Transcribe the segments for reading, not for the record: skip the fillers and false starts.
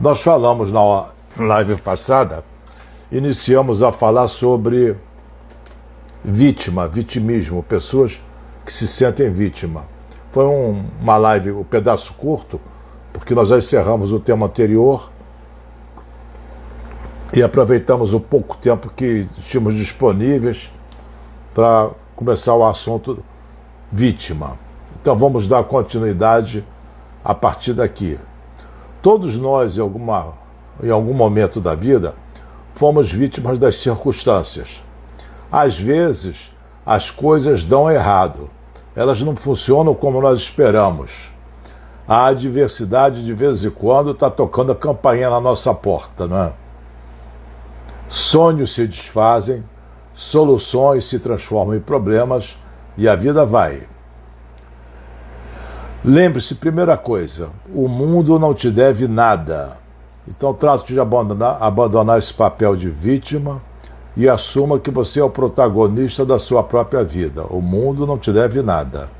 Nós falamos na live passada, iniciamos a falar sobre vitimismo, pessoas que se sentem vítima. Foi uma live, um pedaço curto, porque nós já encerramos o tema anterior e aproveitamos o pouco tempo que tínhamos disponíveis para começar o assunto vítima. Então vamos dar continuidade a partir daqui. Todos nós, em algum momento da vida, fomos vítimas das circunstâncias. Às vezes, as coisas dão errado. Elas não funcionam como nós esperamos. A adversidade, de vez em quando, está tocando a campainha na nossa porta, não é? Sonhos se desfazem, soluções se transformam em problemas e a vida vai. Lembre-se, primeira coisa, o mundo não te deve nada. Então trate de abandonar esse papel de vítima e assuma que você é o protagonista da sua própria vida. O mundo não te deve nada.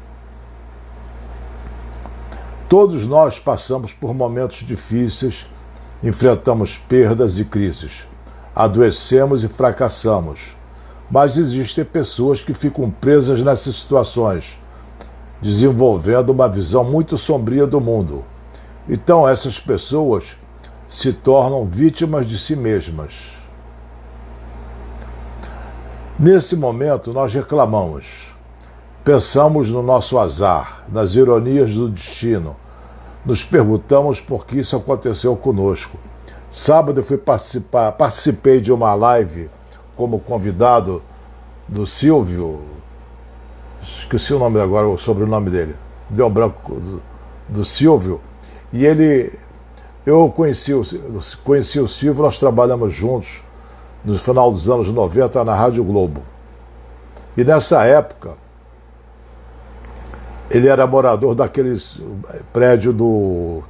Todos nós passamos por momentos difíceis, enfrentamos perdas e crises, adoecemos e fracassamos. Mas existem pessoas que ficam presas nessas situações, desenvolvendo uma visão muito sombria do mundo. Então essas pessoas se tornam vítimas de si mesmas. Nesse momento nós reclamamos, pensamos no nosso azar, nas ironias do destino, nos perguntamos por que isso aconteceu conosco. Sábado eu participei de uma live como convidado do Silvio, esqueci o nome agora, o sobrenome dele, deu branco, do Silvio, e eu conheci o Silvio, nós trabalhamos juntos no final dos anos 90 na Rádio Globo. E nessa época, ele era morador daquele prédio do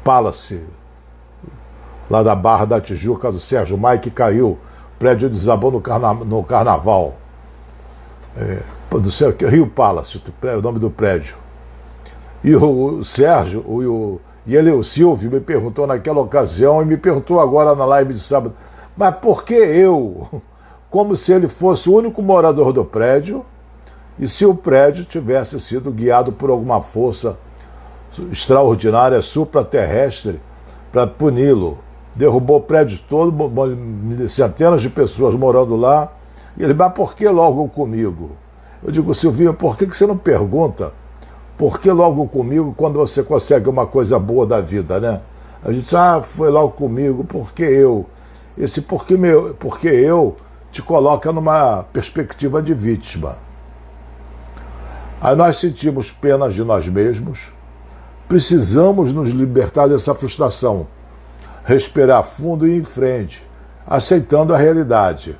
Palace, lá da Barra da Tijuca, do Sérgio Maia, que caiu, o prédio desabou no Carnaval. Do Rio Palace, o nome do prédio. E o Sérgio, o Silvio, me perguntou naquela ocasião e me perguntou agora na live de sábado, mas por que eu? Como se ele fosse o único morador do prédio e se o prédio tivesse sido guiado por alguma força extraordinária, supraterrestre, para puni-lo. Derrubou o prédio todo, centenas de pessoas morando lá. E ele, mas por que logo comigo? Eu digo, Silvinho, por que você não pergunta por que logo comigo quando você consegue uma coisa boa da vida, né? A gente diz, foi logo comigo, por que eu? Esse porque eu te coloca numa perspectiva de vítima. Aí nós sentimos pena de nós mesmos, precisamos nos libertar dessa frustração, respirar fundo e ir em frente, aceitando a realidade.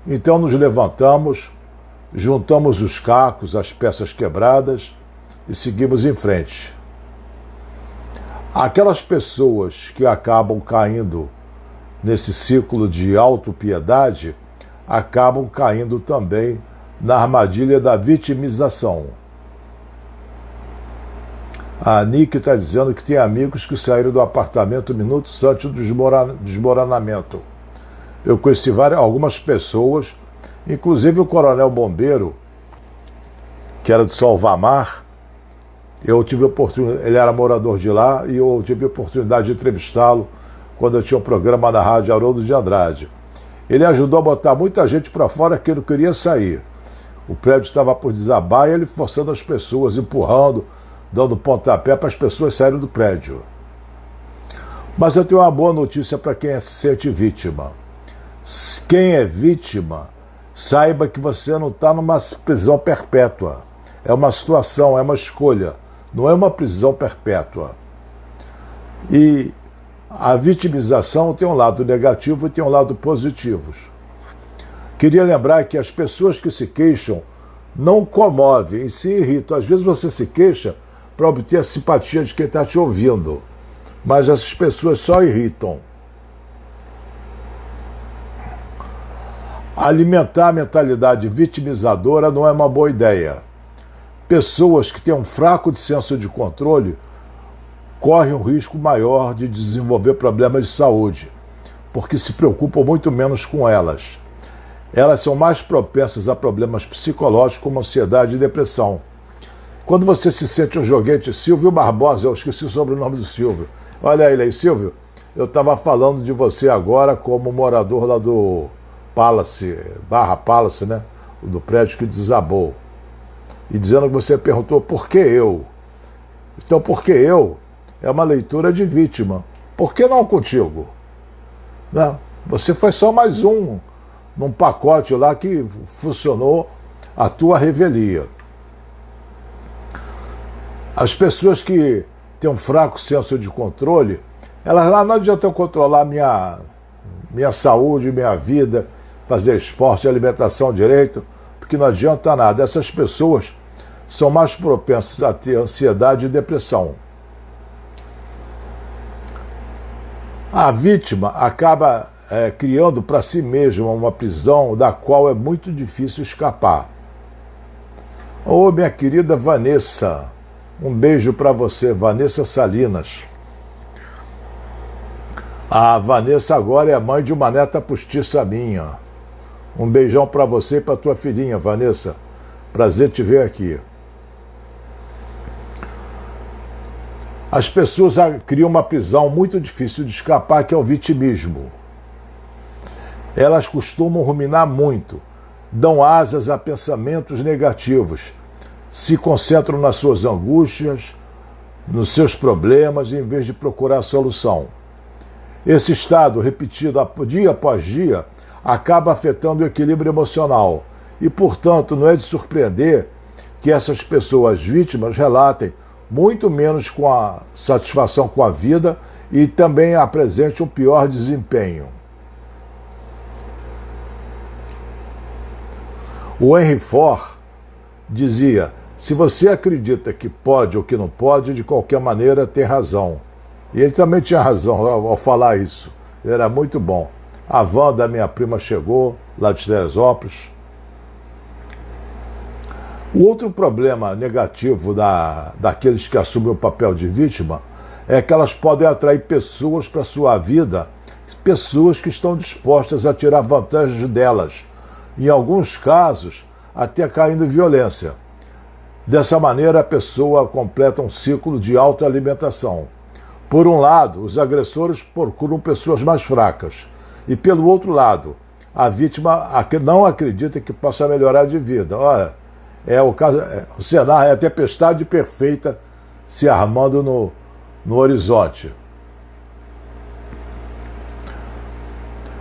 Então nos levantamos, juntamos os cacos, as peças quebradas e seguimos em frente. Aquelas pessoas que acabam caindo nesse ciclo de autopiedade acabam caindo também na armadilha da vitimização. A Nick está dizendo que tem amigos que saíram do apartamento minutos antes do desmoronamento. Eu conheci algumas pessoas, inclusive o coronel bombeiro, que era de Salvamar. Eu tive oportunidade, ele era morador de lá, e eu tive a oportunidade de entrevistá-lo quando eu tinha um programa na Rádio Haroldo de Andrade. Ele ajudou a botar muita gente para fora que não queria sair. O prédio estava por desabar e ele forçando as pessoas, empurrando, dando pontapé para as pessoas saírem do prédio. Mas eu tenho uma boa notícia para quem se sente vítima. Quem é vítima, saiba que você não está numa prisão perpétua. É uma situação, é uma escolha, não é uma prisão perpétua. E a vitimização tem um lado negativo e tem um lado positivo. Queria lembrar que as pessoas que se queixam não comovem e se irritam. Às vezes você se queixa para obter a simpatia de quem está te ouvindo, mas essas pessoas só irritam. Alimentar a mentalidade vitimizadora não é uma boa ideia. Pessoas que têm um fraco senso de controle correm um risco maior de desenvolver problemas de saúde, porque se preocupam muito menos com elas. Elas são mais propensas a problemas psicológicos como ansiedade e depressão. Quando você se sente um joguete, Silvio Barbosa, eu esqueci o sobrenome do Silvio. Olha ele aí, Silvio, eu estava falando de você agora como morador lá do Palace, Palace, né? Do prédio que desabou. E dizendo que você perguntou por que eu. Então, por que eu é uma leitura de vítima. Por que não contigo? Né? Você foi só mais um num pacote lá que funcionou a tua revelia. As pessoas que têm um fraco senso de controle, elas lá não adianta eu controlar minha saúde, minha vida, fazer esporte, alimentação direito, porque não adianta nada. Essas pessoas são mais propensas a ter ansiedade e depressão. A vítima acaba criando para si mesma uma prisão da qual é muito difícil escapar. Ô, minha querida Vanessa, um beijo para você, Vanessa Salinas. A Vanessa agora é mãe de uma neta postiça minha. Um beijão para você e para tua filhinha, Vanessa. Prazer te ver aqui. As pessoas criam uma prisão muito difícil de escapar, que é o vitimismo. Elas costumam ruminar muito, dão asas a pensamentos negativos, se concentram nas suas angústias, nos seus problemas, em vez de procurar a solução. Esse estado, repetido dia após dia, acaba afetando o equilíbrio emocional e, portanto, não é de surpreender que essas pessoas vítimas relatem muito menos com a satisfação com a vida e também apresente um pior desempenho. O Henry Ford dizia: se você acredita que pode ou que não pode, de qualquer maneira tem razão. E ele também tinha razão ao falar isso. Ele era muito bom. A van da minha prima chegou, lá de Teresópolis. O outro problema negativo daqueles que assumem o papel de vítima é que elas podem atrair pessoas para a sua vida, pessoas que estão dispostas a tirar vantagem delas, em alguns casos até caindo em violência. Dessa maneira, a pessoa completa um ciclo de autoalimentação. Por um lado, os agressores procuram pessoas mais fracas, e pelo outro lado, a vítima não acredita que possa melhorar de vida. Olha, o cenário é a tempestade perfeita se armando no horizonte.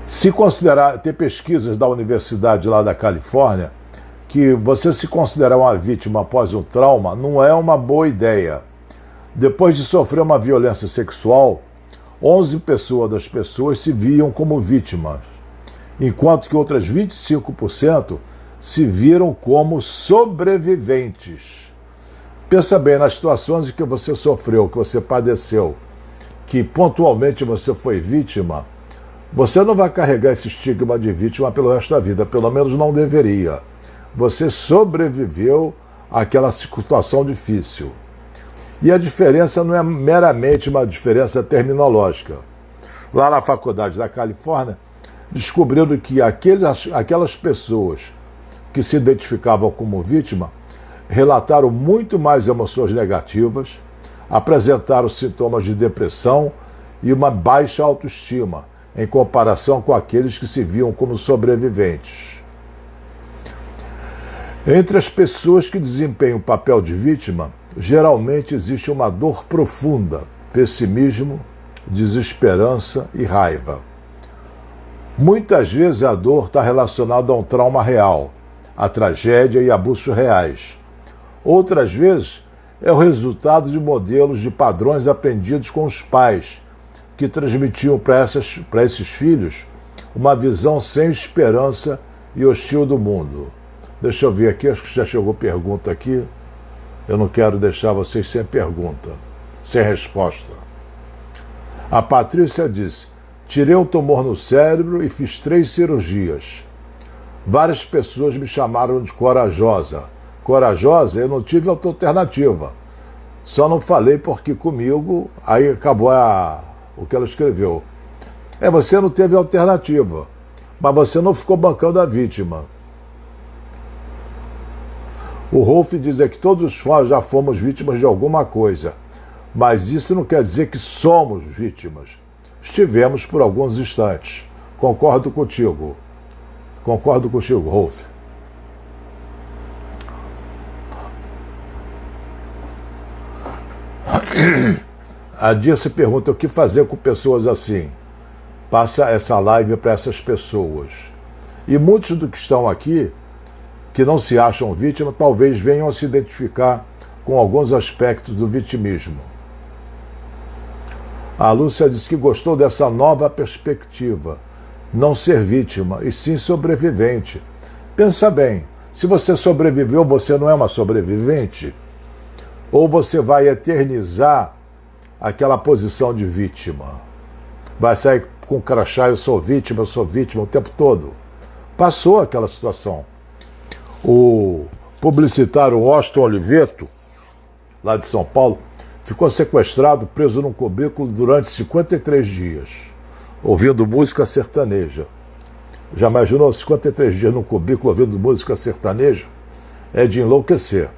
Se considerar, tem pesquisas da Universidade lá da Califórnia, que você se considerar uma vítima após um trauma não é uma boa ideia. Depois de sofrer uma violência sexual, 11% das pessoas se viam como vítimas, enquanto que outras 25% se viram como sobreviventes. Pensa bem, nas situações em que você sofreu, que você padeceu, que pontualmente você foi vítima, você não vai carregar esse estigma de vítima pelo resto da vida, pelo menos não deveria. Você sobreviveu àquela situação difícil. E a diferença não é meramente uma diferença terminológica. Lá na Faculdade da Califórnia, descobriram que aquelas pessoas que se identificavam como vítima relataram muito mais emoções negativas, apresentaram sintomas de depressão e uma baixa autoestima, em comparação com aqueles que se viam como sobreviventes. Entre as pessoas que desempenham o papel de vítima, geralmente existe uma dor profunda, pessimismo, desesperança e raiva. Muitas vezes a dor está relacionada a um trauma real, a tragédia e abusos reais. Outras vezes é o resultado de modelos de padrões aprendidos com os pais, que transmitiam para esses filhos uma visão sem esperança e hostil do mundo. Deixa eu ver aqui, acho que já chegou pergunta aqui. Eu não quero deixar vocês sem pergunta, sem resposta. A Patrícia disse: tirei um tumor no cérebro e fiz 3 cirurgias. Várias pessoas me chamaram de corajosa. Corajosa, eu não tive outra alternativa. Só não falei porque comigo, aí acabou o que ela escreveu. Você não teve alternativa, mas você não ficou bancando a vítima. O Rolf diz que todos nós já fomos vítimas de alguma coisa, mas isso não quer dizer que somos vítimas. Estivemos por alguns instantes. Concordo contigo, Rolf. A Dirce pergunta o que fazer com pessoas assim. Passa essa live para essas pessoas. E muitos do que estão aqui, que não se acham vítimas, talvez venham a se identificar com alguns aspectos do vitimismo. A Lúcia disse que gostou dessa nova perspectiva. Não ser vítima, e sim sobrevivente. Pensa bem, se você sobreviveu, você não é uma sobrevivente? Ou você vai eternizar aquela posição de vítima? Vai sair com crachá, eu sou vítima o tempo todo. Passou aquela situação. O publicitário Washington Oliveto, lá de São Paulo, ficou sequestrado, preso num cubículo durante 53 dias, ouvindo música sertaneja. Já imaginou 53 dias num cubículo ouvindo música sertaneja? É de enlouquecer.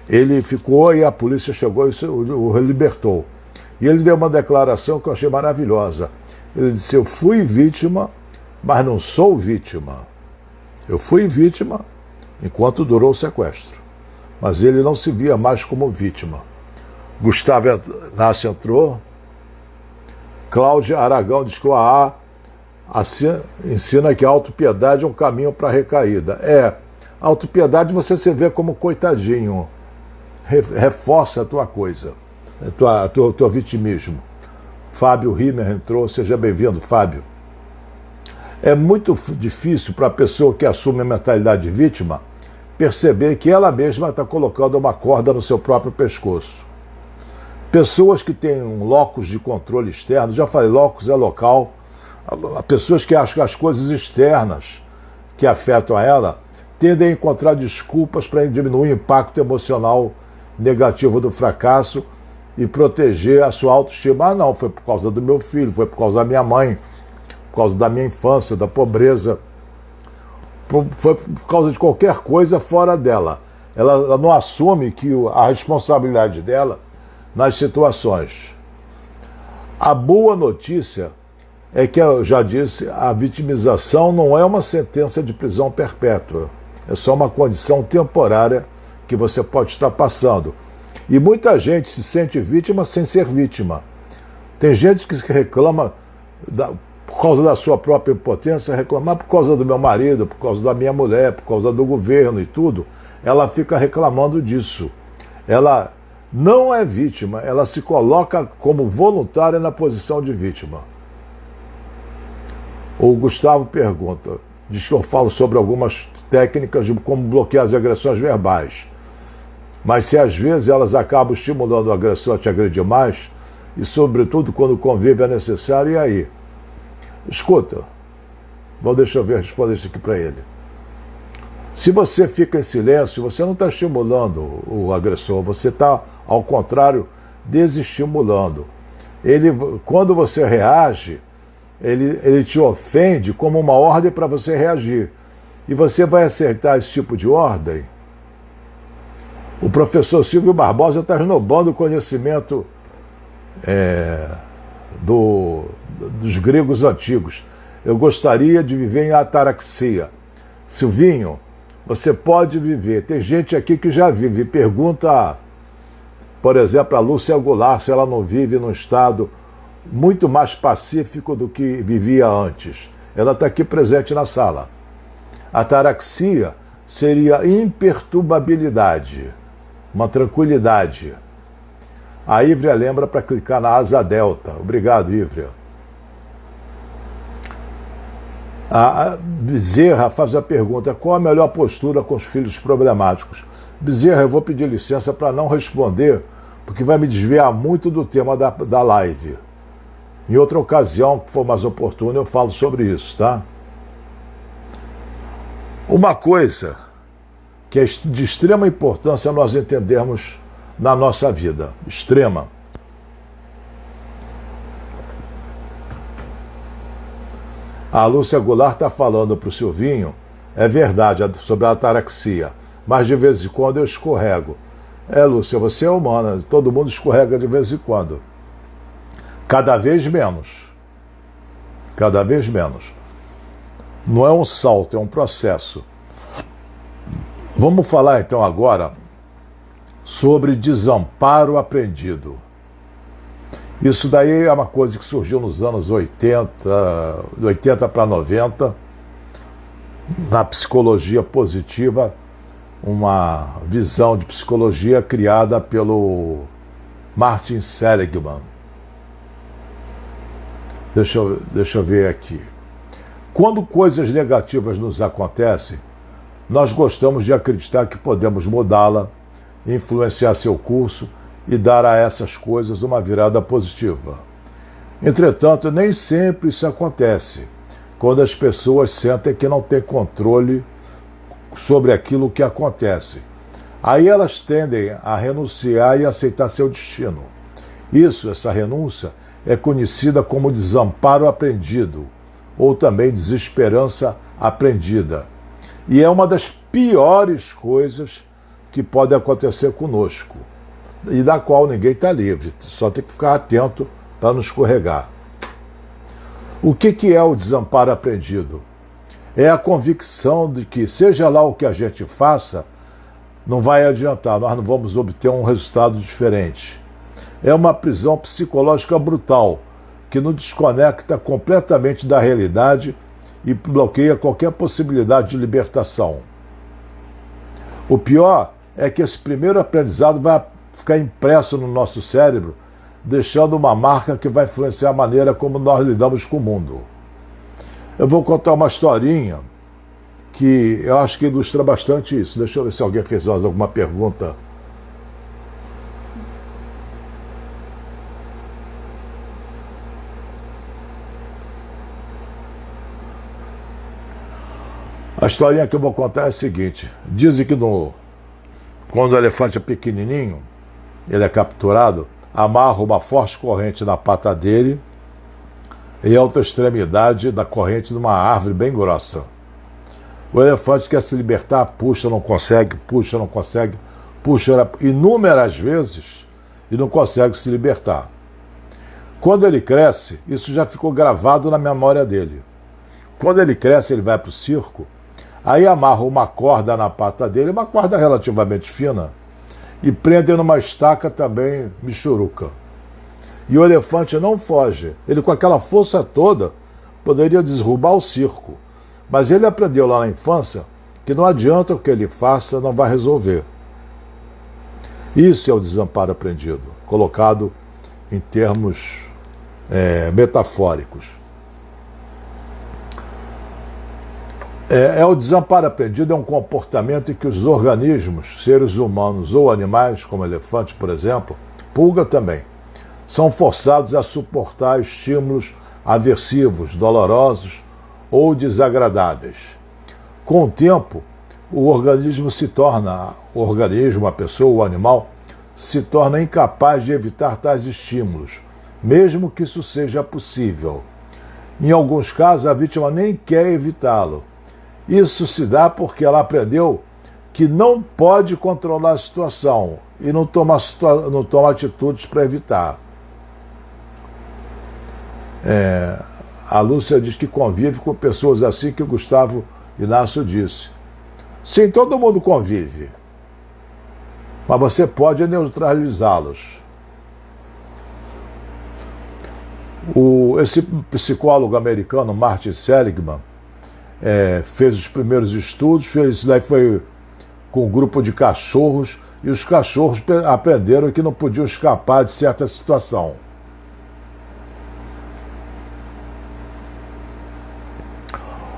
Ele ficou e a polícia chegou e o libertou. E ele deu uma declaração que eu achei maravilhosa. Ele disse: eu fui vítima, mas não sou vítima. Eu fui vítima enquanto durou o sequestro. Mas ele não se via mais como vítima. Gustavo Inácio entrou. Cláudia Aragão diz que o AA ensina que a autopiedade é um caminho para a recaída. A autopiedade você se vê como coitadinho. Reforça a tua coisa, teu vitimismo. Fábio Rimmer entrou, seja bem-vindo, Fábio. É muito difícil para a pessoa que assume a mentalidade de vítima perceber que ela mesma está colocando uma corda no seu próprio pescoço. Pessoas que têm um locus de controle externo, já falei, locus é local, pessoas que acham que as coisas externas que afetam a ela tendem a encontrar desculpas para diminuir o impacto emocional negativo do fracasso e proteger a sua autoestima. Não, foi por causa do meu filho, foi por causa da minha mãe, por causa da minha infância, da pobreza, foi por causa de qualquer coisa fora dela. Ela não assume que a responsabilidade dela nas situações. A boa notícia é que, eu já disse, a vitimização não é uma sentença de prisão perpétua. É só uma condição temporária que você pode estar passando. E muita gente se sente vítima sem ser vítima. Tem gente que reclama por causa da sua própria impotência, reclamar por causa do meu marido, por causa da minha mulher, por causa do governo e tudo. Ela fica reclamando disso. Ela não é vítima, ela se coloca como voluntária na posição de vítima. O Gustavo pergunta, diz que eu falo sobre algumas técnicas de como bloquear as agressões verbais. Mas se às vezes elas acabam estimulando o agressor a te agredir mais, e sobretudo quando o convívio é necessário, e aí? Escuta, deixa eu responder isso aqui para ele. Se você fica em silêncio, você não está estimulando o agressor, você está, ao contrário, desestimulando. Quando você reage, ele te ofende como uma ordem para você reagir. E você vai aceitar esse tipo de ordem? O professor Silvio Barbosa está renovando o conhecimento dos gregos antigos. Eu gostaria de viver em ataraxia. Silvinho, você pode viver. Tem gente aqui que já vive. Pergunta, por exemplo, a Lúcia Goulart se ela não vive num estado muito mais pacífico do que vivia antes. Ela está aqui presente na sala. Ataraxia seria imperturbabilidade, uma tranquilidade. A Ívria lembra para clicar na asa delta. Obrigado, Ívria. A Bezerra faz a pergunta: qual a melhor postura com os filhos problemáticos? Bezerra, eu vou pedir licença para não responder, porque vai me desviar muito do tema da live. Em outra ocasião, que for mais oportuna, eu falo sobre isso, tá? Uma coisa que é de extrema importância nós entendermos na nossa vida, extrema. A Lúcia Goulart está falando para o Silvinho, é verdade, sobre a ataraxia, mas de vez em quando eu escorrego. Lúcia, você é humana, todo mundo escorrega de vez em quando. Cada vez menos. Cada vez menos. Não é um salto, é um processo. Vamos falar então agora sobre desamparo aprendido. Isso daí é uma coisa que surgiu nos anos 80, de 80 para 90, na psicologia positiva, uma visão de psicologia criada pelo Martin Seligman. Deixa eu ver aqui. Quando coisas negativas nos acontecem, nós gostamos de acreditar que podemos mudá-la, influenciar seu curso e dar a essas coisas uma virada positiva. Entretanto, nem sempre isso acontece, quando as pessoas sentem que não têm controle sobre aquilo que acontece. Aí elas tendem a renunciar e aceitar seu destino. Essa renúncia, é conhecida como desamparo aprendido, ou também desesperança aprendida. E é uma das piores coisas que pode acontecer conosco, e da qual ninguém está livre, só tem que ficar atento para não escorregar. O que é o desamparo aprendido? É a convicção de que, seja lá o que a gente faça, não vai adiantar, nós não vamos obter um resultado diferente. É uma prisão psicológica brutal, que nos desconecta completamente da realidade e bloqueia qualquer possibilidade de libertação. O pior é que esse primeiro aprendizado vai ficar impresso no nosso cérebro, deixando uma marca que vai influenciar a maneira como nós lidamos com o mundo. Eu vou contar uma historinha que eu acho que ilustra bastante isso. Deixa eu ver se alguém fez mais alguma pergunta. A historinha que eu vou contar é a seguinte. Dizem que quando o elefante é pequenininho, ele é capturado, amarra uma forte corrente na pata dele e a outra extremidade da corrente numa árvore bem grossa. O elefante quer se libertar, puxa, não consegue, puxa inúmeras vezes e não consegue se libertar. Quando ele cresce, isso já ficou gravado na memória dele. Quando ele cresce, ele vai para o circo, aí amarra uma corda na pata dele, uma corda relativamente fina, e prende numa estaca também michuruca. E o elefante não foge. Ele, com aquela força toda, poderia derrubar o circo. Mas ele aprendeu lá na infância que não adianta o que ele faça, não vai resolver. Isso é o desamparo aprendido, colocado em termos metafóricos. O desamparo aprendido é um comportamento em que os organismos, seres humanos ou animais, como elefantes, por exemplo, pulga também, são forçados a suportar estímulos aversivos, dolorosos ou desagradáveis. Com o tempo, o organismo, a pessoa, o animal, se torna incapaz de evitar tais estímulos, mesmo que isso seja possível. Em alguns casos, a vítima nem quer evitá-lo. Isso se dá porque ela aprendeu que não pode controlar a situação e não toma atitudes para evitar. A Lúcia diz que convive com pessoas assim, que o Gustavo Inácio disse. Sim, todo mundo convive, mas você pode neutralizá-los. Esse psicólogo americano, Martin Seligman, fez os primeiros estudos, isso daí foi com um grupo de cachorros, e os cachorros aprenderam que não podiam escapar de certa situação.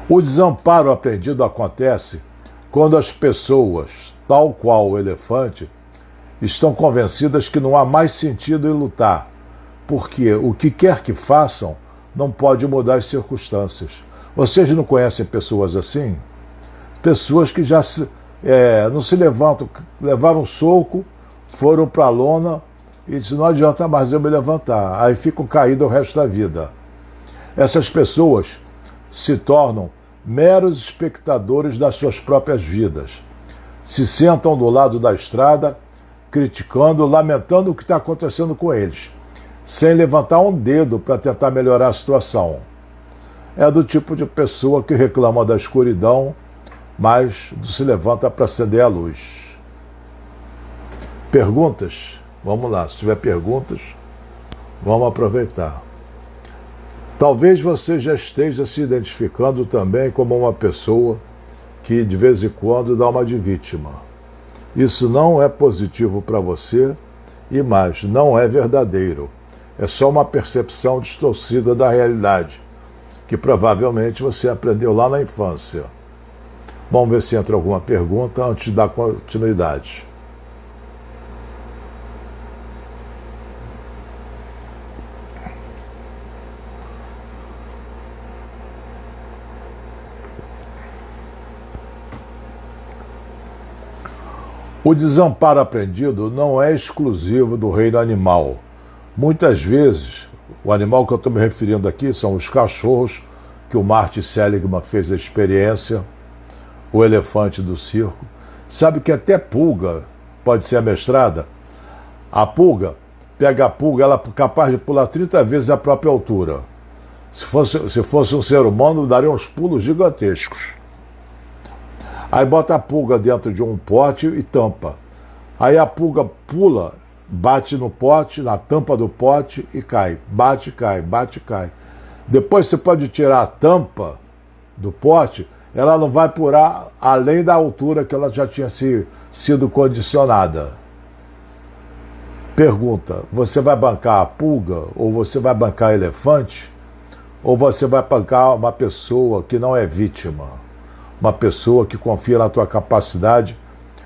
O desamparo aprendido acontece quando as pessoas, tal qual o elefante, estão convencidas que não há mais sentido em lutar, porque o que quer que façam não pode mudar as circunstâncias. Vocês não conhecem pessoas assim? Pessoas que já não se levantam, levaram um soco, foram para a lona e dizem, não adianta mais eu me levantar. Aí ficam caídos o resto da vida. Essas pessoas se tornam meros espectadores das suas próprias vidas. Se sentam do lado da estrada, criticando, lamentando o que está acontecendo com eles, sem levantar um dedo para tentar melhorar a situação. É do tipo de pessoa que reclama da escuridão, mas se levanta para acender a luz. Perguntas? Vamos lá, se tiver perguntas, vamos aproveitar. Talvez você já esteja se identificando também como uma pessoa que de vez em quando dá uma de vítima. Isso não é positivo para você e mais, não é verdadeiro. É só uma percepção distorcida da realidade, que provavelmente você aprendeu lá na infância. Vamos ver se entra alguma pergunta antes de dar continuidade. O desamparo aprendido não é exclusivo do reino animal. Muitas vezes, o animal que eu estou me referindo aqui são os cachorros, que o Martin Seligman fez a experiência, o elefante do circo. Sabe que até pulga pode ser amestrada? A pulga, pega a pulga, ela é capaz de pular 30 vezes a própria altura. Se fosse um ser humano, daria uns pulos gigantescos. Aí bota a pulga dentro de um pote e tampa. Aí a pulga pula, bate no pote, na tampa do pote e cai. Bate, cai, bate, cai. Depois você pode tirar a tampa do pote, ela não vai pular além da altura que ela já tinha sido condicionada. Pergunta, você vai bancar a pulga ou você vai bancar elefante? Ou você vai bancar uma pessoa que não é vítima? Uma pessoa que confia na tua capacidade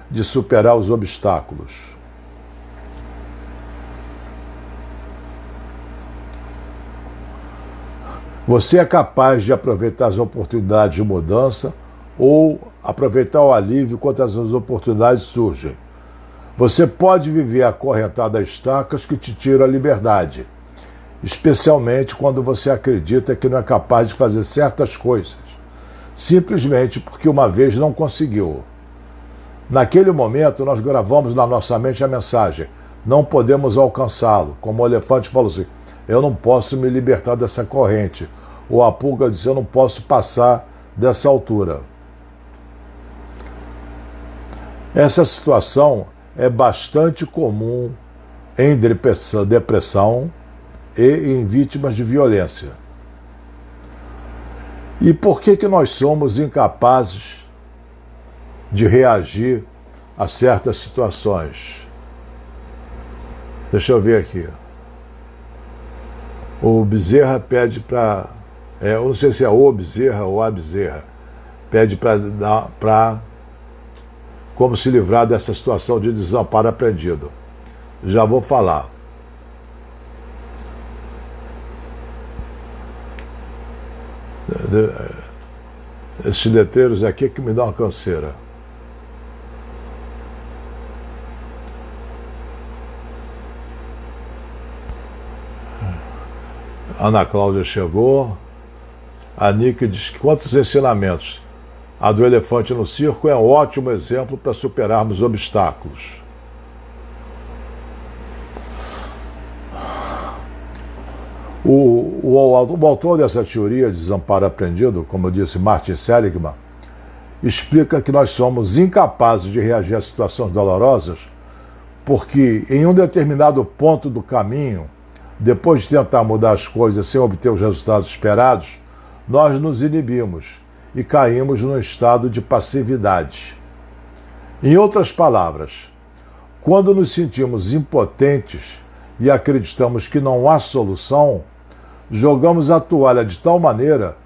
de superar os obstáculos. Você é capaz de aproveitar as oportunidades de mudança ou aproveitar o alívio quando as oportunidades surgem. Você pode viver acorrentado a estacas que te tiram a liberdade, especialmente quando você acredita que não é capaz de fazer certas coisas, simplesmente porque uma vez não conseguiu. Naquele momento, nós gravamos na nossa mente a mensagem: não podemos alcançá-lo. Como o elefante falou assim, eu não posso me libertar dessa corrente. Ou a pulga disse, eu não posso passar dessa altura. Essa situação é bastante comum em depressão e em vítimas de violência. E por que nós somos incapazes de reagir a certas situações? Deixa eu ver aqui. O Bezerra pede para... eu não sei se é o Bezerra ou a Bezerra. Pede para como se livrar dessa situação de desamparo aprendido. Já vou falar. Esses letreiros aqui que me dão uma canseira. Ana Cláudia chegou. A Nick diz que quantos ensinamentos. A do elefante no circo é um ótimo exemplo para superarmos obstáculos. O autor dessa teoria de desamparo aprendido, como eu disse, Martin Seligman, explica que nós somos incapazes de reagir a situações dolorosas porque em um determinado ponto do caminho, depois de tentar mudar as coisas sem obter os resultados esperados, nós nos inibimos e caímos num estado de passividade. Em outras palavras, quando nos sentimos impotentes e acreditamos que não há solução, jogamos a toalha de tal maneira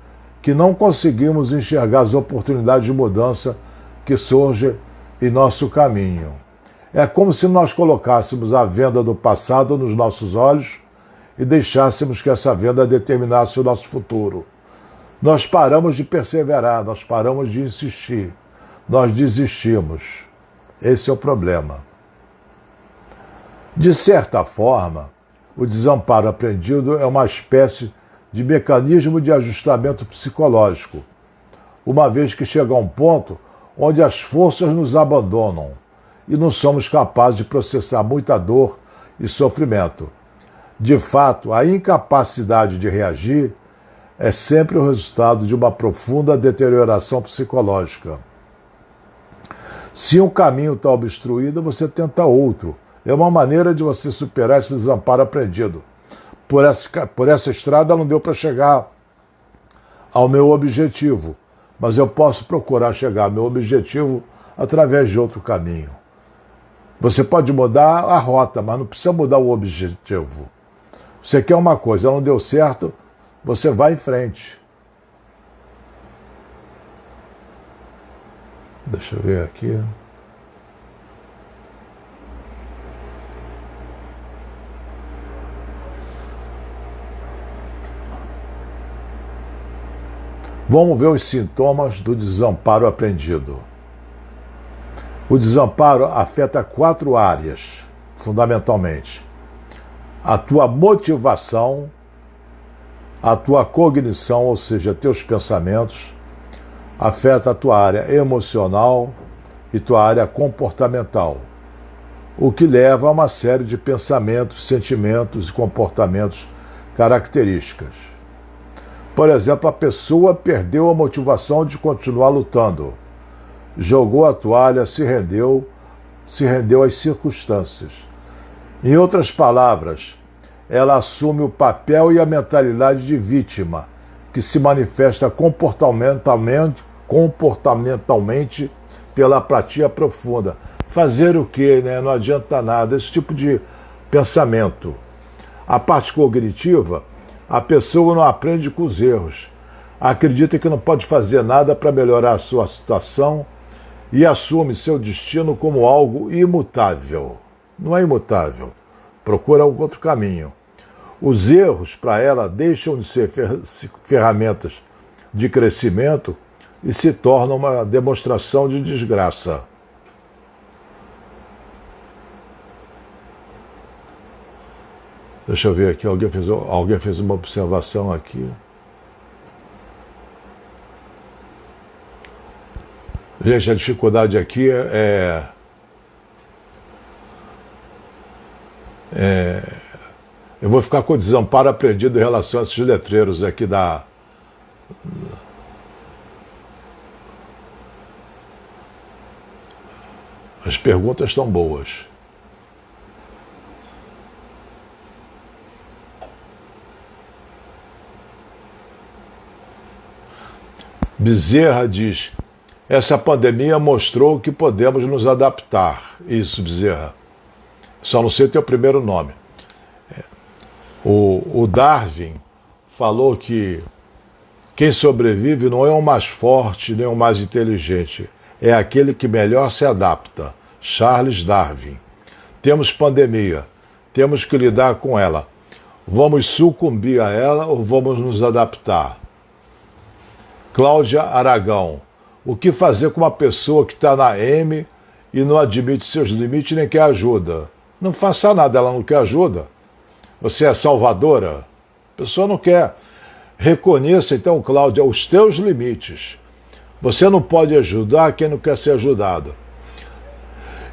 que não conseguimos enxergar as oportunidades de mudança que surgem em nosso caminho. É como se nós colocássemos a venda do passado nos nossos olhos e deixássemos que essa venda determinasse o nosso futuro. Nós paramos de perseverar, nós paramos de insistir, nós desistimos. Esse é o problema. De certa forma, o desamparo aprendido é uma espécie de mecanismo de ajustamento psicológico, uma vez que chega a um ponto onde as forças nos abandonam e não somos capazes de processar muita dor e sofrimento. De fato, a incapacidade de reagir é sempre o resultado de uma profunda deterioração psicológica. Se um caminho está obstruído, você tenta outro. É uma maneira de você superar esse desamparo aprendido. Por essa estrada não deu para chegar ao meu objetivo, mas eu posso procurar chegar ao meu objetivo através de outro caminho. Você pode mudar a rota, mas não precisa mudar o objetivo. Você quer uma coisa, não deu certo, você vai em frente. Deixa eu ver aqui. Vamos ver os sintomas do desamparo aprendido. O desamparo afeta 4 áreas, fundamentalmente. A tua motivação, a tua cognição, ou seja, teus pensamentos, afeta a tua área emocional e tua área comportamental, o que leva a uma série de pensamentos, sentimentos e comportamentos características. Por exemplo, a pessoa perdeu a motivação de continuar lutando, jogou a toalha, se rendeu às circunstâncias. Em outras palavras, ela assume o papel e a mentalidade de vítima, que se manifesta comportamentalmente pela apatia profunda. Fazer o quê, né? Não adianta nada. Esse tipo de pensamento. A parte cognitiva, a pessoa não aprende com os erros. Acredita que não pode fazer nada para melhorar a sua situação e assume seu destino como algo imutável. Não é imutável. Procura outro caminho. Os erros, para ela, deixam de ser ferramentas de crescimento e se tornam uma demonstração de desgraça. Deixa eu ver aqui, alguém fez uma observação aqui. Gente, a dificuldade aqui eu vou ficar com desamparo aprendido em relação a esses letreiros aqui da... As perguntas estão boas. Bezerra diz: essa pandemia mostrou que podemos nos adaptar. Isso, Bezerra. Só não sei o teu primeiro nome. O Darwin falou que quem sobrevive não é o mais forte nem o mais inteligente, é aquele que melhor se adapta. Charles Darwin. Temos pandemia, temos que lidar com ela. Vamos sucumbir a ela ou vamos nos adaptar? Cláudia Aragão. O que fazer com uma pessoa que está na M e não admite seus limites nem quer ajuda? Não faça nada, ela não quer ajuda. Você é salvadora? A pessoa não quer. Reconheça, então, Cláudia, os teus limites. Você não pode ajudar quem não quer ser ajudado.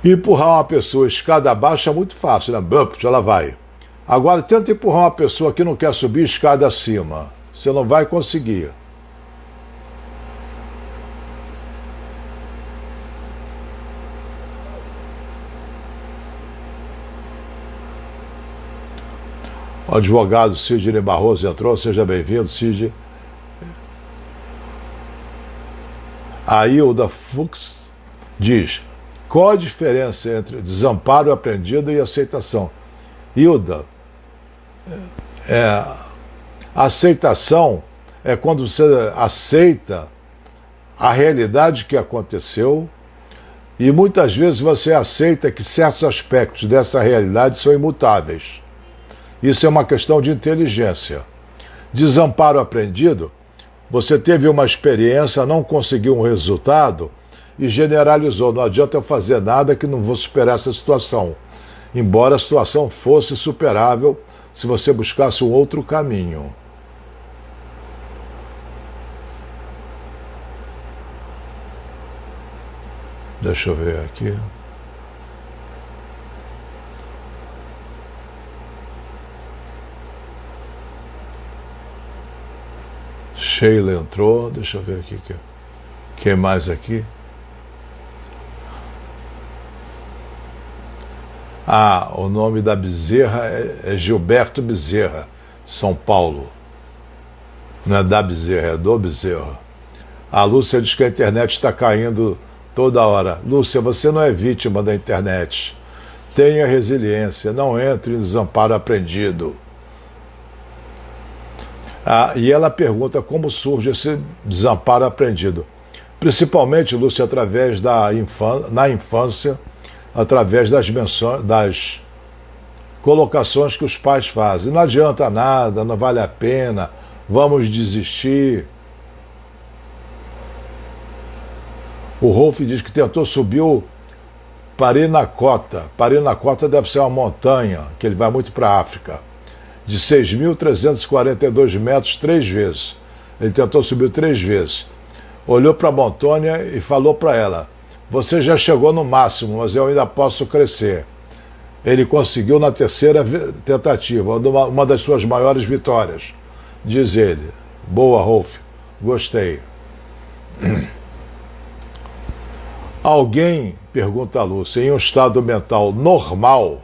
Empurrar uma pessoa escada abaixo é muito fácil, né? Bump, ela vai. Agora, tenta empurrar uma pessoa que não quer subir escada acima. Você não vai conseguir. O advogado Sidney Barroso entrou, seja bem-vindo, Sidney. A Hilda Fux diz: qual a diferença entre desamparo aprendido e aceitação? Hilda, aceitação é quando você aceita a realidade que aconteceu e muitas vezes você aceita que certos aspectos dessa realidade são imutáveis. Isso é uma questão de inteligência. Desamparo aprendido, você teve uma experiência, não conseguiu um resultado e generalizou. Não adianta eu fazer nada que não vou superar essa situação. embora a situação fosse superável se você buscasse um outro caminho. Deixa eu ver aqui. Sheila entrou, deixa eu ver aqui. Quem mais aqui? Ah, o nome da Bezerra é Gilberto Bezerra, São Paulo. Não é da Bezerra, é do Bezerra. A Lúcia diz que a internet está caindo toda hora. Lúcia, você não é vítima da internet. Tenha resiliência, não entre em desamparo aprendido. E ela pergunta como surge esse desamparo aprendido. Principalmente, Lúcia, através na infância, através das colocações que os pais fazem. Não adianta nada, não vale a pena, vamos desistir. O Rolf diz que tentou subir o Parinacota. Parinacota deve ser uma montanha, que ele vai muito para a África, de 6.342 metros 3 vezes. Ele tentou subir 3 vezes. Olhou para a montanha e falou para ela: você já chegou no máximo, mas eu ainda posso crescer. Ele conseguiu na 3ª tentativa, uma das suas maiores vitórias. Diz ele. Boa, Rolf. Gostei. Alguém, pergunta a Lúcia, em um estado mental normal,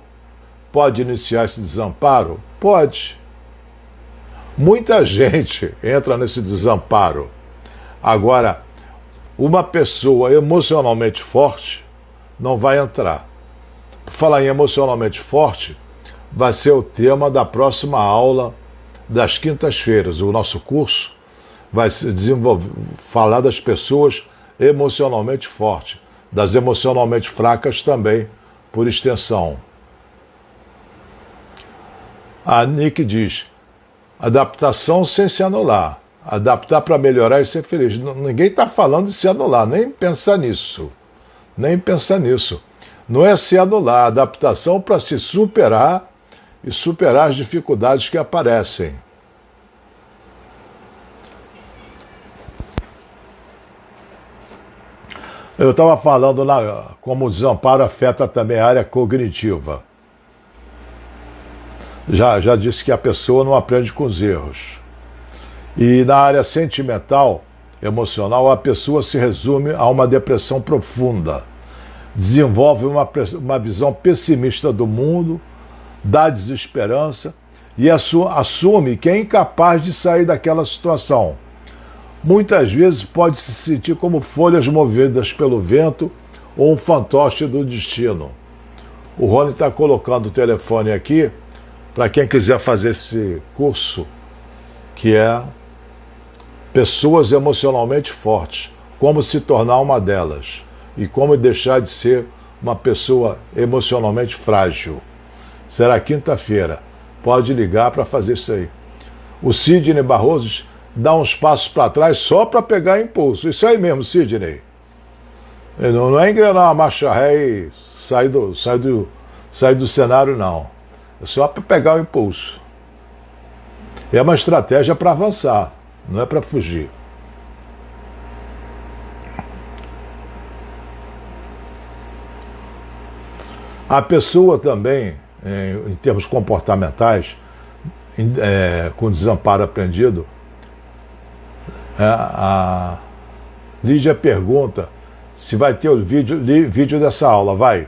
pode iniciar esse desamparo? Pode. Muita gente entra nesse desamparo. Agora, uma pessoa emocionalmente forte não vai entrar. Por falar em emocionalmente forte, vai ser o tema da próxima aula das quintas-feiras. O nosso curso vai se desenvolver, falar das pessoas emocionalmente fortes, das emocionalmente fracas também, por extensão. A Nick diz: adaptação sem se anular. Adaptar para melhorar e ser feliz. Ninguém está falando de se anular, nem pensar nisso. Nem pensar nisso. Não é se anular, adaptação para se superar e superar as dificuldades que aparecem. Eu estava falando como o desamparo afeta também a área cognitiva. Já disse que a pessoa não aprende com os erros. E na área sentimental, emocional, a pessoa se resume a uma depressão profunda. Desenvolve uma visão pessimista do mundo, dá desesperança e assume que é incapaz de sair daquela situação. Muitas vezes pode se sentir como folhas movidas pelo vento ou um fantoche do destino. O Rony está colocando o telefone aqui para quem quiser fazer esse curso, que é Pessoas Emocionalmente Fortes, como se tornar uma delas e como deixar de ser uma pessoa emocionalmente frágil. Será quinta-feira. Pode ligar para fazer isso aí. O Sidney Barroso dá uns passos para trás só para pegar impulso. Isso aí mesmo, Sidney. Não é engrenar uma marcha ré e sair do cenário, não. É só para pegar o impulso. É uma estratégia para avançar, não é para fugir. A pessoa também, em termos comportamentais, com desamparo aprendido, a Lídia pergunta se vai ter o vídeo dessa aula. Vai.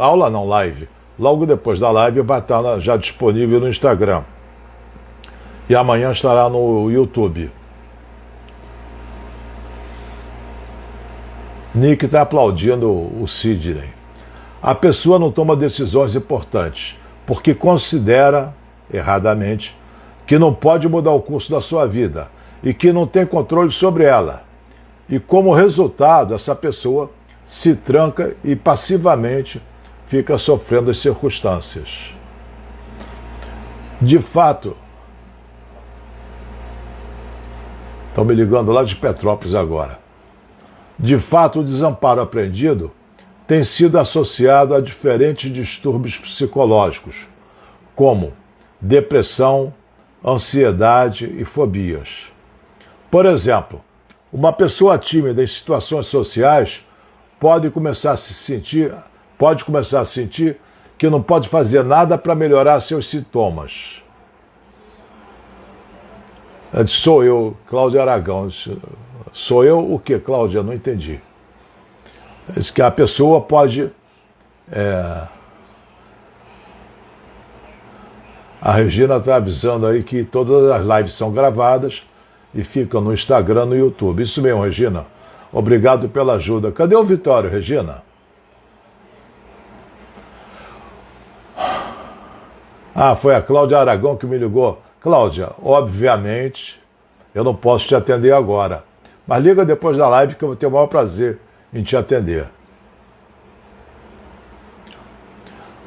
Aula não, live. Logo depois da live vai estar já disponível no Instagram. E amanhã estará no YouTube. Nick está aplaudindo o Sidney. A pessoa não toma decisões importantes porque considera, erradamente, que não pode mudar o curso da sua vida e que não tem controle sobre ela. E como resultado, essa pessoa se tranca e passivamente fica sofrendo as circunstâncias. De fato, estão me ligando lá de Petrópolis agora. De fato, o desamparo aprendido tem sido associado a diferentes distúrbios psicológicos, como depressão, ansiedade e fobias. Por exemplo, uma pessoa tímida em situações sociais pode começar a sentir que não pode fazer nada para melhorar seus sintomas. Sou eu, Cláudia Aragão. Sou eu o quê, Cláudia? Não entendi. Diz que a pessoa pode... A Regina está avisando aí que todas as lives são gravadas e ficam no Instagram, no YouTube. Isso mesmo, Regina. Obrigado pela ajuda. Cadê o Vitório, Regina? Ah, foi a Cláudia Aragão que me ligou. Cláudia, obviamente, eu não posso te atender agora. Mas liga depois da live que eu vou ter o maior prazer em te atender.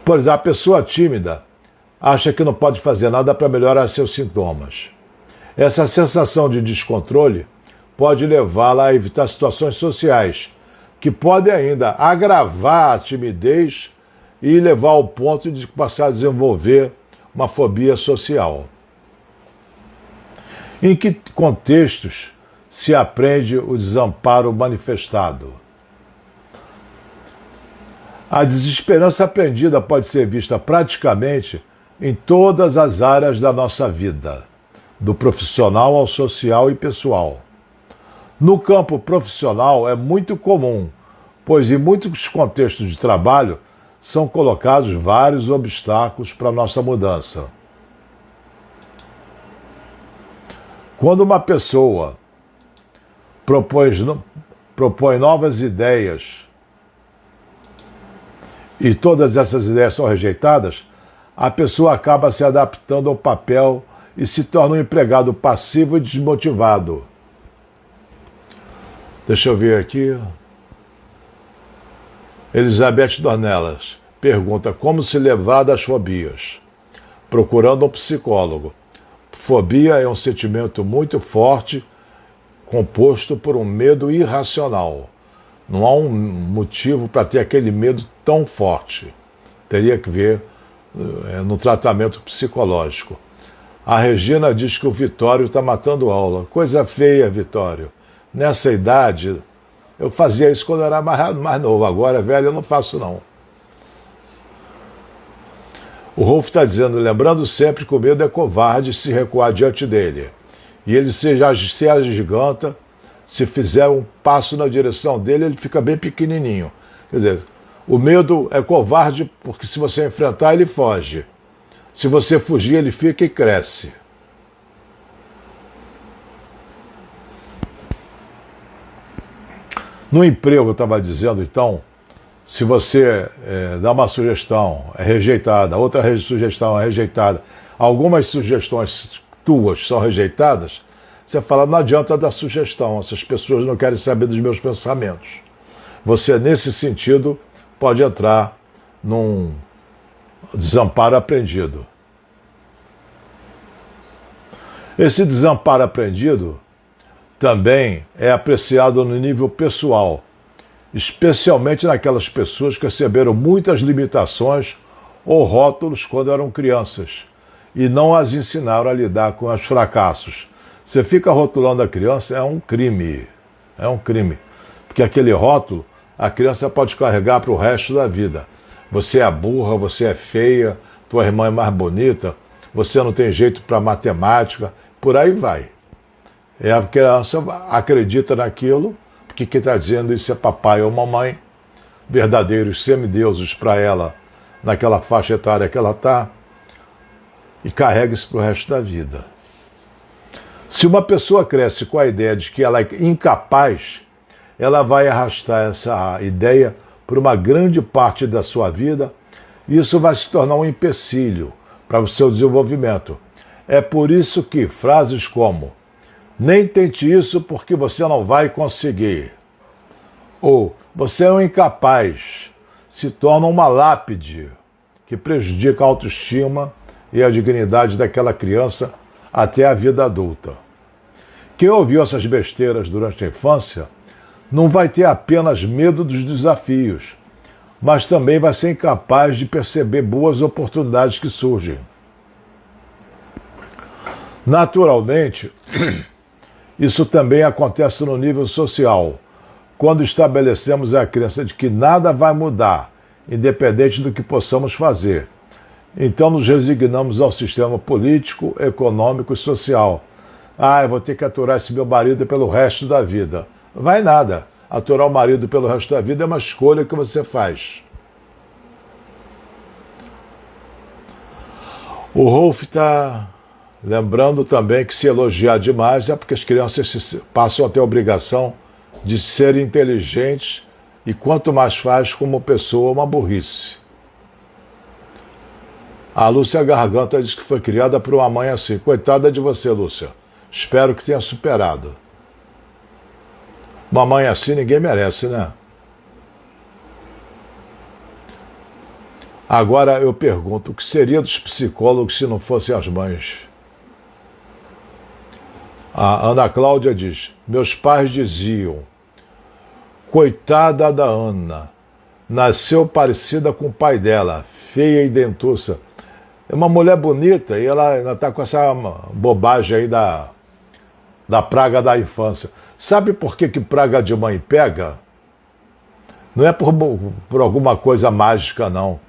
Por exemplo, a pessoa tímida acha que não pode fazer nada para melhorar seus sintomas. Essa sensação de descontrole pode levá-la a evitar situações sociais, que podem ainda agravar a timidez e levar ao ponto de passar a desenvolver uma fobia social. Em que contextos se aprende o desamparo manifestado? A desesperança aprendida pode ser vista praticamente em todas as áreas da nossa vida, do profissional ao social e pessoal. No campo profissional é muito comum, pois em muitos contextos de trabalho são colocados vários obstáculos para a nossa mudança. Quando uma pessoa propõe novas ideias e todas essas ideias são rejeitadas, a pessoa acaba se adaptando ao papel e se torna um empregado passivo e desmotivado. Deixa eu ver aqui. Elizabeth Dornelas pergunta como se livrar das fobias. Procurando um psicólogo. Fobia é um sentimento muito forte, composto por um medo irracional. Não há um motivo para ter aquele medo tão forte. Teria que ver no tratamento psicológico. A Regina diz que o Vitório está matando aula. Coisa feia, Vitório. Nessa idade, eu fazia isso quando eu era mais novo. Agora, velho, eu não faço, não. O Rolf está dizendo, lembrando sempre que o medo é covarde se recuar diante dele. E ele se agiganta, se fizer um passo na direção dele, ele fica bem pequenininho. Quer dizer, o medo é covarde porque se você enfrentar, ele foge. Se você fugir, ele fica e cresce. No emprego, eu estava dizendo, então, se você dá uma sugestão, é rejeitada, outra sugestão é rejeitada, algumas sugestões tuas são rejeitadas, você fala, não adianta dar sugestão, essas pessoas não querem saber dos meus pensamentos. Você, nesse sentido, pode entrar num desamparo aprendido. Esse desamparo aprendido também é apreciado no nível pessoal, especialmente naquelas pessoas que receberam muitas limitações ou rótulos quando eram crianças e não as ensinaram a lidar com os fracassos. Você fica rotulando a criança, é um crime. É um crime. Porque aquele rótulo, a criança pode carregar para o resto da vida. Você é burra, você é feia, tua irmã é mais bonita, você não tem jeito para matemática, por aí vai. A criança acredita naquilo, porque quem está dizendo isso é papai ou mamãe, verdadeiros semideuses para ela, naquela faixa etária que ela está, e carrega isso para o resto da vida. Se uma pessoa cresce com a ideia de que ela é incapaz, ela vai arrastar essa ideia por uma grande parte da sua vida e isso vai se tornar um empecilho para o seu desenvolvimento. É por isso que frases como nem tente isso porque você não vai conseguir, ou você é um incapaz, se tornam uma lápide que prejudica a autoestima e a dignidade daquela criança até a vida adulta. Quem ouviu essas besteiras durante a infância não vai ter apenas medo dos desafios, mas também vai ser incapaz de perceber boas oportunidades que surgem. Naturalmente, isso também acontece no nível social, quando estabelecemos a crença de que nada vai mudar, independente do que possamos fazer. Então nos resignamos ao sistema político, econômico e social. Eu vou ter que aturar esse meu marido pelo resto da vida. Vai nada. Aturar o marido pelo resto da vida é uma escolha que você faz. O Rolf está lembrando também que se elogiar demais é porque as crianças passam a ter a obrigação de serem inteligentes e quanto mais faz como pessoa, uma burrice. A Lúcia Garganta diz que foi criada por uma mãe assim. Coitada de você, Lúcia. Espero que tenha superado. Uma mãe assim ninguém merece, né? Agora eu pergunto, o que seria dos psicólogos se não fossem as mães? A Ana Cláudia diz, meus pais diziam, coitada da Ana, nasceu parecida com o pai dela, feia e dentuça. É uma mulher bonita e ela ainda está com essa bobagem aí da praga da infância. Sabe por que praga de mãe pega? Não é por alguma coisa mágica, não.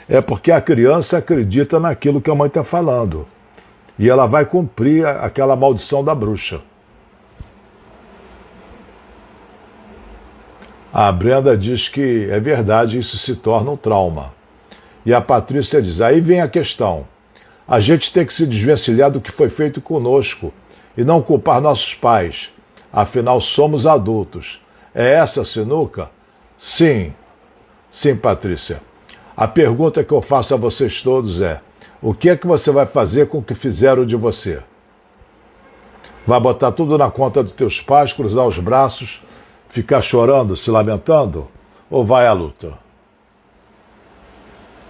É porque a criança acredita naquilo que a mãe está falando. E ela vai cumprir aquela maldição da bruxa. A Brenda diz que é verdade, isso se torna um trauma. E a Patrícia diz, aí vem a questão. A gente tem que se desvencilhar do que foi feito conosco e não culpar nossos pais. Afinal, somos adultos. É essa a sinuca? Sim. Sim, Patrícia. A pergunta que eu faço a vocês todos é, o que é que você vai fazer com o que fizeram de você? Vai botar tudo na conta dos teus pais, cruzar os braços, ficar chorando, se lamentando? Ou vai à luta?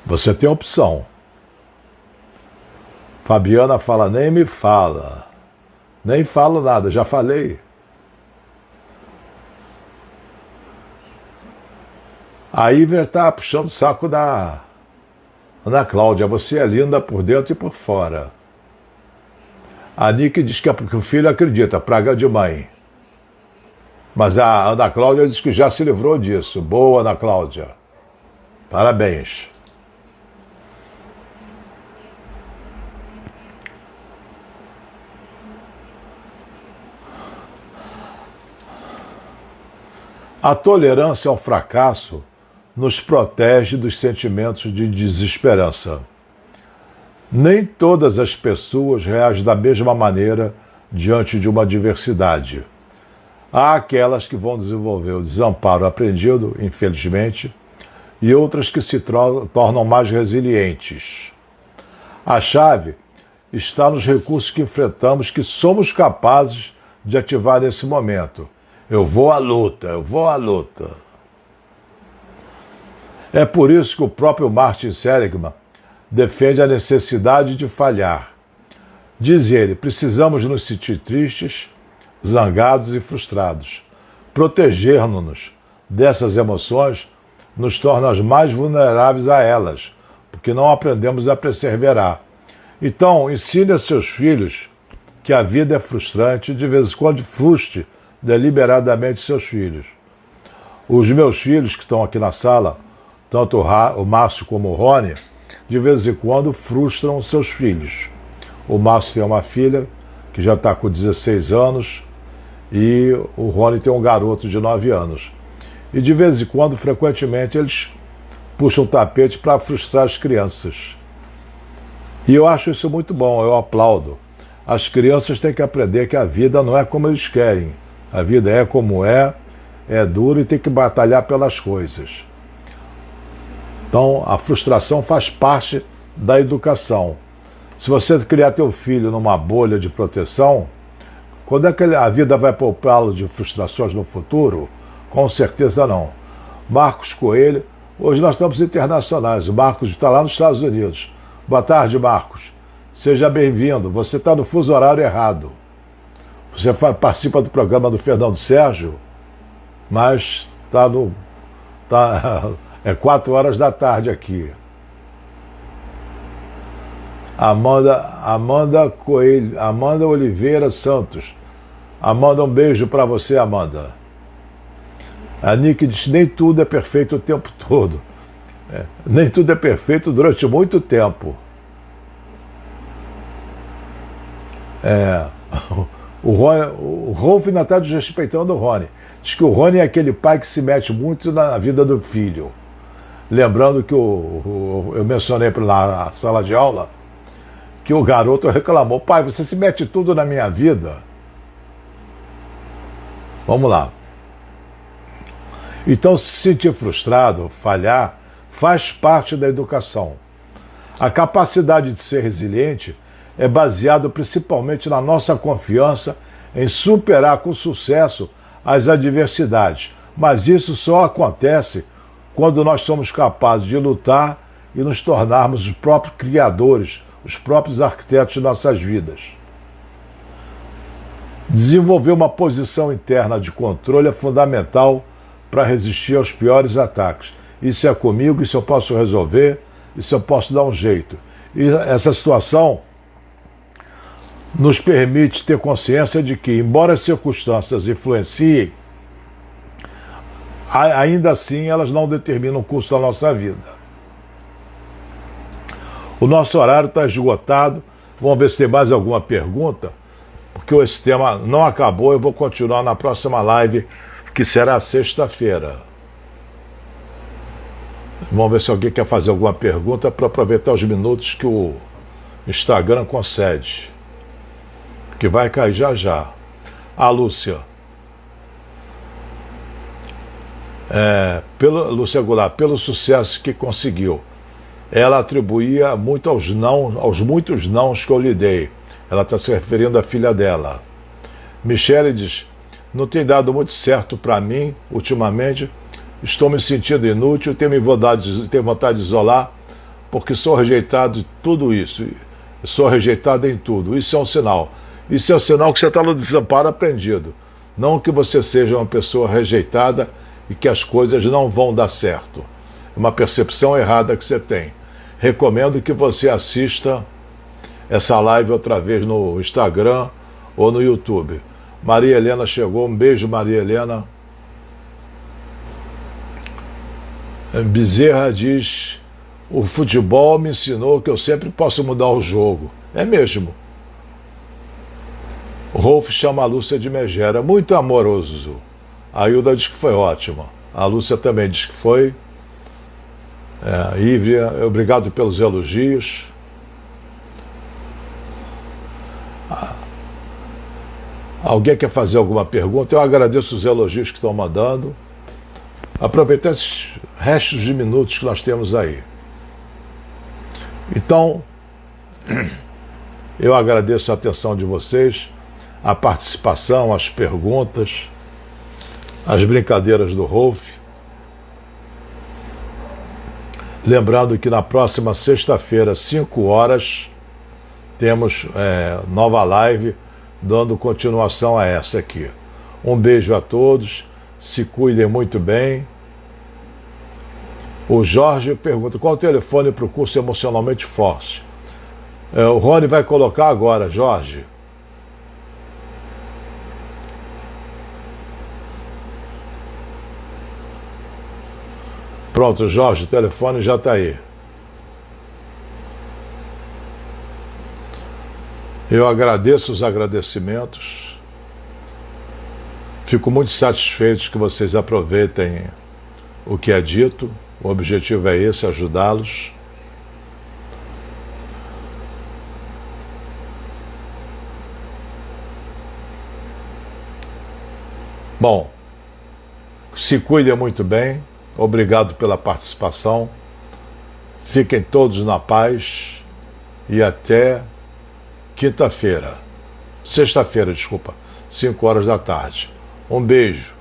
Você tem opção. Fabiana fala, nem me fala. Nem falo nada, já falei. A Iver está puxando o saco da Ana Cláudia. Você é linda por dentro e por fora. A Nick diz que é porque o filho acredita, praga de mãe. Mas a Ana Cláudia diz que já se livrou disso. Boa, Ana Cláudia. Parabéns. A tolerância ao fracasso nos protege dos sentimentos de desesperança. Nem todas as pessoas reagem da mesma maneira diante de uma adversidade. Há aquelas que vão desenvolver o desamparo aprendido, infelizmente, e outras que se tornam mais resilientes. A chave está nos recursos que enfrentamos, que somos capazes de ativar nesse momento. Eu vou à luta, eu vou à luta. É por isso que o próprio Martin Seligman defende a necessidade de falhar. Diz ele, precisamos nos sentir tristes, zangados e frustrados. Proteger-nos dessas emoções nos torna mais vulneráveis a elas, porque não aprendemos a perseverar. Então, ensine aos seus filhos que a vida é frustrante e de vez em quando frustre deliberadamente seus filhos. Os meus filhos que estão aqui na sala, tanto o Márcio como o Rony, de vez em quando frustram seus filhos. O Márcio tem uma filha que já está com 16 anos e o Rony tem um garoto de 9 anos. E de vez em quando, frequentemente, eles puxam o tapete para frustrar as crianças. E eu acho isso muito bom, eu aplaudo. As crianças têm que aprender que a vida não é como eles querem. A vida é como é dura e tem que batalhar pelas coisas. Então, a frustração faz parte da educação. Se você criar teu filho numa bolha de proteção, quando é que a vida vai poupá-lo de frustrações no futuro? Com certeza não. Marcos Coelho, hoje nós estamos internacionais, o Marcos está lá nos Estados Unidos. Boa tarde, Marcos. Seja bem-vindo. Você está no fuso horário errado. Você participa do programa do Fernando Sérgio, mas está É 4 horas da tarde aqui. Amanda Coelho, Amanda Oliveira Santos. Amanda, um beijo para você, Amanda. A Nick diz: nem tudo é perfeito o tempo todo. Nem tudo é perfeito durante muito tempo. O Rolf ainda está desrespeitando o Rony. Diz que o Rony é aquele pai que se mete muito na vida do filho. Lembrando que eu mencionei na sala de aula que o garoto reclamou: pai, você se mete tudo na minha vida. Vamos lá. Então, se sentir frustrado, falhar, faz parte da educação. A capacidade de ser resiliente é baseada principalmente na nossa confiança em superar com sucesso as adversidades. Mas isso só acontece quando nós somos capazes de lutar e nos tornarmos os próprios criadores, os próprios arquitetos de nossas vidas. Desenvolver uma posição interna de controle é fundamental para resistir aos piores ataques. Isso é comigo, isso eu posso resolver, isso eu posso dar um jeito. E essa situação nos permite ter consciência de que, embora as circunstâncias influenciem, ainda assim elas não determinam o curso da nossa vida. O nosso horário está esgotado. Vamos ver se tem mais alguma pergunta, porque esse tema não acabou. Eu vou continuar na próxima live, que será sexta-feira. Vamos ver se alguém quer fazer alguma pergunta para aproveitar os minutos que o Instagram concede, que vai cair já já. A Lúcia. Lúcia Goulart, pelo sucesso que conseguiu, ela atribuía muito aos muitos nãos que eu lhe dei. Ela está se referindo à filha dela. Michele diz: não tem dado muito certo para mim ultimamente, estou me sentindo inútil, tenho vontade de isolar, porque sou rejeitado de tudo isso. Sou rejeitado em tudo. Isso é um sinal. Isso é um sinal que você está no desamparo aprendido. Não que você seja uma pessoa rejeitada e que as coisas não vão dar certo. É uma percepção errada que você tem. Recomendo que você assista essa live outra vez no Instagram ou no YouTube. Maria Helena chegou. Um beijo, Maria Helena. Bezerra diz: o futebol me ensinou que eu sempre posso mudar o jogo. É mesmo. Rolf chama a Lúcia de megera. Muito amoroso. A Hilda diz que foi ótima. A Lúcia também diz que foi. Ívria, obrigado pelos elogios. Alguém quer fazer alguma pergunta? Eu agradeço os elogios que estão mandando. Aproveitar esses restos de minutos que nós temos aí. Então, eu agradeço a atenção de vocês, a participação, as perguntas, as brincadeiras do Rolf. Lembrando que na próxima sexta-feira, 5 horas, temos nova live, dando continuação a essa aqui. Um beijo a todos, se cuidem muito bem. O Jorge pergunta: qual o telefone para o curso Emocionalmente Forte? O Rony vai colocar agora, Jorge. Pronto, Jorge, o telefone já está aí. Eu agradeço os agradecimentos. Fico muito satisfeito que vocês aproveitem o que é dito. O objetivo é esse, ajudá-los. Bom, se cuidem muito bem. Obrigado pela participação. Fiquem todos na paz e até sexta-feira, 5 horas da tarde. Um beijo.